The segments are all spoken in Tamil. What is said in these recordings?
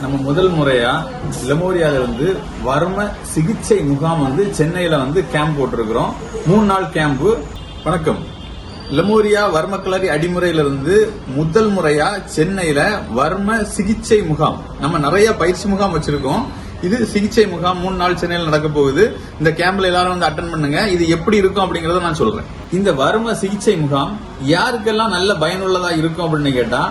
நம்ம முதல் முறையா லெமோரியால இருந்து வர்ம சிகிச்சை முகாம் சென்னையில கேம்ப் போட்டிருக்கிறோம். 3 நாள் கேம்ப். வணக்கம். லெமோரியா வர்மக்கலரி அடிமுறையிலிருந்து முதல் முறையா சென்னையில வர்ம சிகிச்சை முகாம். நம்ம நிறைய பயிற்சி முகாம் வச்சிருக்கோம். இது சிகிச்சை முகாம் 3 நாள் சென்னையில் நடக்க போகுது. இந்த கேம்ப்ல எல்லாரும் அட்டென்ட் பண்ணுங்க. இது எப்படி இருக்கும் அப்படிங்கறத நான் சொல்றேன். இந்த வர்ம சிகிச்சை முகாம் யாருக்கெல்லாம் நல்ல பயனுள்ளதா இருக்கும் அப்படின்னு கேட்டா,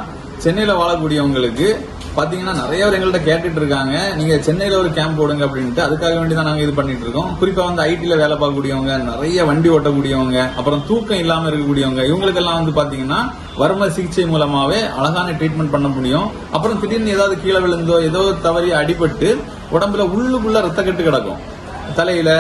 சென்னையில வாழக்கூடியவங்களுக்கு பாத்தீங்கன்னா நிறைய பேர் எங்கள்கிட்ட கேட்டுட்டு இருக்காங்க, நீங்க சென்னையில ஒரு கேம்ப் போடுங்க அப்படின்ட்டு. அதுக்காக வேண்டி தான் நாங்க இது பண்ணிட்டு இருக்கோம். குறிப்பா ஐடில வேலை பார்க்கக்கூடியவங்க, நிறைய வண்டி ஓட்டக்கூடியவங்க, அப்புறம் தூக்கம் இல்லாம இருக்கக்கூடியவங்க, இவங்களுக்கெல்லாம் பாத்தீங்கன்னா வர்ம சிகிச்சை மூலமாவே அழகான ட்ரீட்மெண்ட் பண்ண முடியும். அப்புறம் திடீர்னு ஏதாவது கீழே விழுந்தோ ஏதோ தவறி அடிபட்டு உடம்புல உள்ளுக்குள்ள ரத்த கட்டு கிடக்கும், தலையில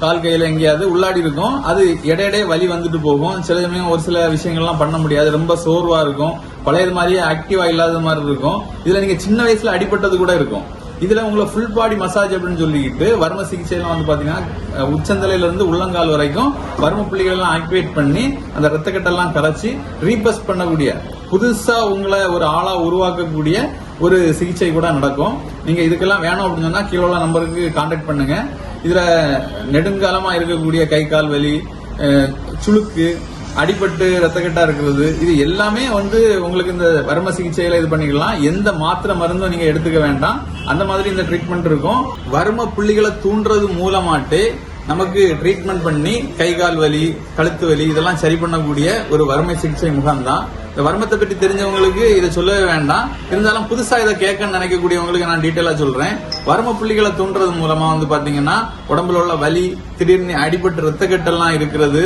கால் கையில எங்கேயாவது உள்ளாடி இருக்கும், அது இடையிடையே வலி வந்துட்டு போகும். சில சமயம் ஒரு சில விஷயங்கள்லாம் பண்ண முடியாது, ரொம்ப சோர்வா இருக்கும், பழைய மாதிரியே ஆக்டிவா இல்லாத மாதிரி இருக்கும். இதுல நீங்க சின்ன வயசுல அடிபட்டது கூட இருக்கும். இதுல உங்களை ஃபுல் பாடி மசாஜ் அப்படின்னு சொல்லிட்டு வர்ம சிகிச்சையெல்லாம் பாத்தீங்கன்னா உச்சந்தலையில இருந்து உள்ளங்கால் வரைக்கும் வர்ம புள்ளிகள் எல்லாம் ஆக்டிவேட் பண்ணி அந்த ரத்த கட்டெல்லாம் கரைச்சி ரீபஸ் பண்ணக்கூடிய, புதுசா உங்களை ஒரு ஆளா உருவாக்கக்கூடிய ஒரு சிகிச்சை கூட நடக்கும். நீங்க இதுக்கெல்லாம் வேணும் அப்படின்னு சொன்னா கீழே உள்ள நம்பருக்கு கான்டாக்ட் பண்ணுங்க. இதுல நெடுங்காலமா இருக்கக்கூடிய கை கால் வலி, சுளுக்கு, அடிபட்டு ரத்தக்கட்டா இருக்கிறது, இது எல்லாமே உங்களுக்கு இந்த வர்ம சிகிச்சையில இது பண்ணிக்கலாம். எந்த மாத்திரை மருந்தும் நீங்க எடுத்துக்க வேண்டாம். அந்த மாதிரி இந்த ட்ரீட்மெண்ட் இருக்கும். வர்ம புள்ளிகளை தூண்டுறது மூலமாட்டே நமக்கு ட்ரீட்மெண்ட் பண்ணி கை கால் வலி, கழுத்து வலி இதெல்லாம் சரி பண்ணக்கூடிய ஒரு வர்ம சிகிச்சை முகாம் தான். இந்த வர்மத்தை பற்றி தெரிஞ்சவங்களுக்கு இதை சொல்லவே வேண்டாம். இருந்தாலும் புதுசா இதை கேட்கன்னு நினைக்கக்கூடியவங்களுக்கு நான் டீட்டெயிலா சொல்றேன். வர்ம புள்ளிகளை தூண்டுறது மூலமா பாத்தீங்கன்னா உடம்புல உள்ள வலி, திடீர்னு அடிபட்டு ரத்த கட்டெல்லாம் இருக்கிறது,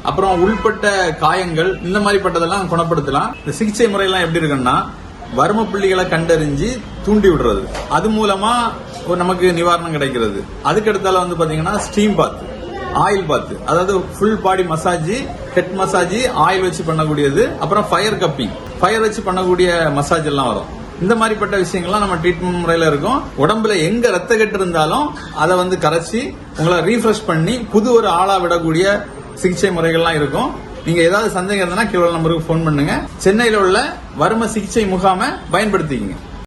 அப்புறம் உள்பட்ட காயங்கள், இந்த மாதிரி பட்டதெல்லாம் குணப்படுத்தலாம். இந்த சிகிச்சை முறையெல்லாம் எப்படி இருக்குன்னா, வர்ம புள்ளிகளை கண்டறிஞ்சு தூண்டி விடுறது, அது மூலமா நமக்கு நிவாரணம் கிடைக்கிறது. அதுக்கடுத்தால பாத்தீங்கன்னா ஸ்டீம் பாத், ஆயில் பாத், அதாவது full body massage, head massage, oil வச்சு பண்ணக்கூடியது, அப்புறம் ஃபயர் கப்பிங், ஃபயர் வச்சு பண்ணக்கூடிய மசாஜ் எல்லாம் வரும். இந்த மாதிரிப்பட்ட விஷயங்கள்லாம் நம்ம ட்ரீட்மெண்ட் முறையில இருக்கும். உடம்புல எங்க ரத்த கட்டு இருந்தாலும் அதை கரைச்சி உங்களை ரீஃப்ரெஷ் பண்ணி புது ஒரு ஆளா விடக்கூடிய சிகிச்சை முறைகள்லாம் இருக்கும். நீங்க ஏதாவது சந்தேகம் இருந்தா கீழே நம்பருக்கு போன் பண்ணுங்க. சென்னையில உள்ள வர்ம சிகிச்சை முகாமை பயன்படுத்திக்கங்க.